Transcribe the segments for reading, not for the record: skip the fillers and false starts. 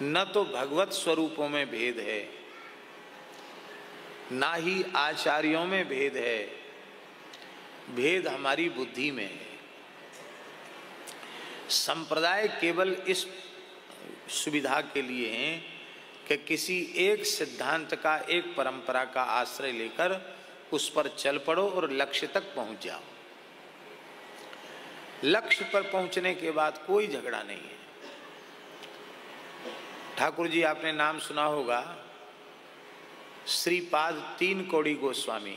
न तो भगवत स्वरूपों में भेद है, ना ही आचार्यों में भेद है, भेद हमारी बुद्धि में है। संप्रदाय केवल इस सुविधा के लिए हैं कि किसी एक सिद्धांत का, एक परंपरा का आश्रय लेकर उस पर चल पड़ो और लक्ष्य तक पहुंच जाओ। लक्ष्य पर पहुंचने के बाद कोई झगड़ा नहीं है। ठाकुर जी, आपने नाम सुना होगा, श्रीपाद तीन कौड़ी गोस्वामी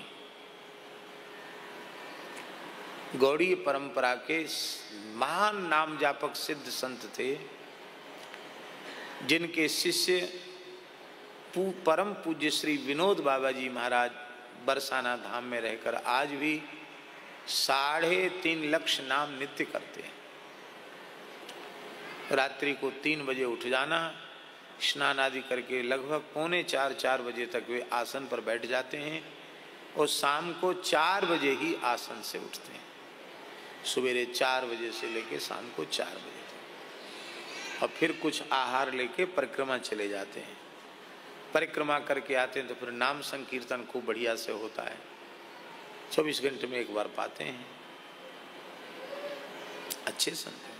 गौड़ीय परंपरा के महान नाम जापक सिद्ध संत थे, जिनके शिष्य परम पूज्य श्री विनोद बाबा जी महाराज बरसाना धाम में रहकर आज भी 3.5 लाख नाम नित्य करते हैं। रात्रि को 3 बजे उठ जाना, स्नान आदि करके लगभग 3:45-4 बजे तक वे आसन पर बैठ जाते हैं और शाम को 4 बजे ही आसन से उठते हैं। सवेरे 4 बजे से लेकर शाम को 4 बजे तक, और फिर कुछ आहार लेके परिक्रमा चले जाते हैं। परिक्रमा करके आते हैं तो फिर नाम संकीर्तन खूब बढ़िया से होता है, 24 घंटे में एक बार पाते हैं। अच्छे संत हैं,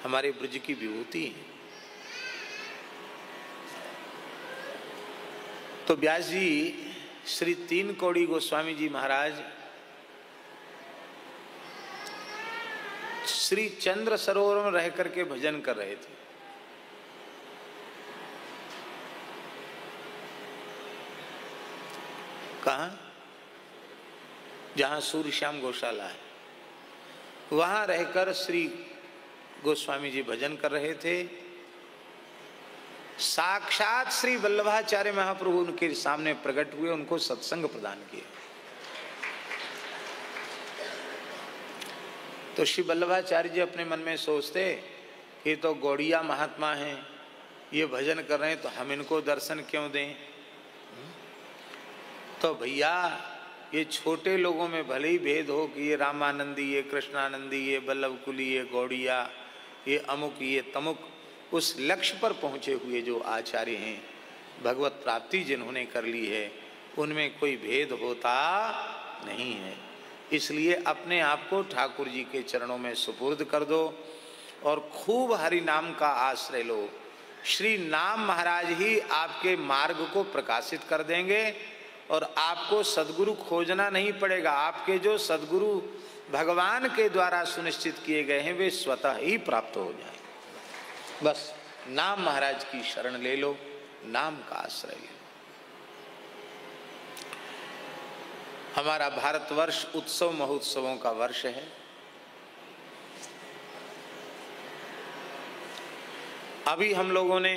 हमारे ब्रज की विभूति है। तो व्यास जी श्री तीन कौड़ी गोस्वामी जी महाराज श्री चंद्र सरोवर में रह करके भजन कर रहे थे। कहाँ? जहाँ सूर्य श्याम गौशाला है, वहां रहकर श्री गोस्वामी जी भजन कर रहे थे। साक्षात श्री वल्लभाचार्य महाप्रभु उनके सामने प्रकट हुए, उनको सत्संग प्रदान किया। तो श्री वल्लभाचार्य जी अपने मन में सोचते, ये तो गौड़िया महात्मा हैं, ये भजन कर रहे हैं, तो हम इनको दर्शन क्यों दें? तो भैया, ये छोटे लोगों में भले ही भेद हो कि ये रामानंदी, ये कृष्णानंदी, ये वल्लभकुली, ये गौड़िया, ये अमुक, ये तमुक, उस लक्ष्य पर पहुँचे हुए जो आचार्य हैं, भगवत प्राप्ति जिन्होंने कर ली है, उनमें कोई भेद होता नहीं है। इसलिए अपने आप को ठाकुर जी के चरणों में सुपुर्द कर दो और खूब हरि नाम का आश्रय लो। श्री नाम महाराज ही आपके मार्ग को प्रकाशित कर देंगे और आपको सद्गुरु खोजना नहीं पड़ेगा। आपके जो सद्गुरु भगवान के द्वारा सुनिश्चित किए गए हैं, वे स्वतः ही प्राप्त हो जाए। बस नाम महाराज की शरण ले लो, नाम का आश्रय ले लो। हमारा भारतवर्ष उत्सव महोत्सवों का वर्ष है। अभी हम लोगों ने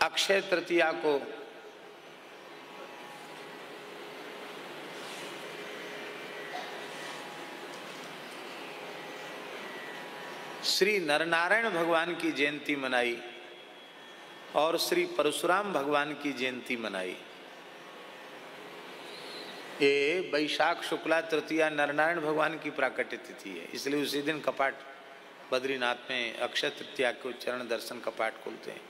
अक्षय तृतीया को श्री नरनारायण भगवान की जयंती मनाई और श्री परशुराम भगवान की जयंती मनाई। ये वैशाख शुक्ला तृतीया नरनारायण भगवान की प्राकट्य तिथि है, इसलिए उसी दिन कपाट बद्रीनाथ में अक्षय तृतीया को चरण दर्शन कपाट खोलते हैं।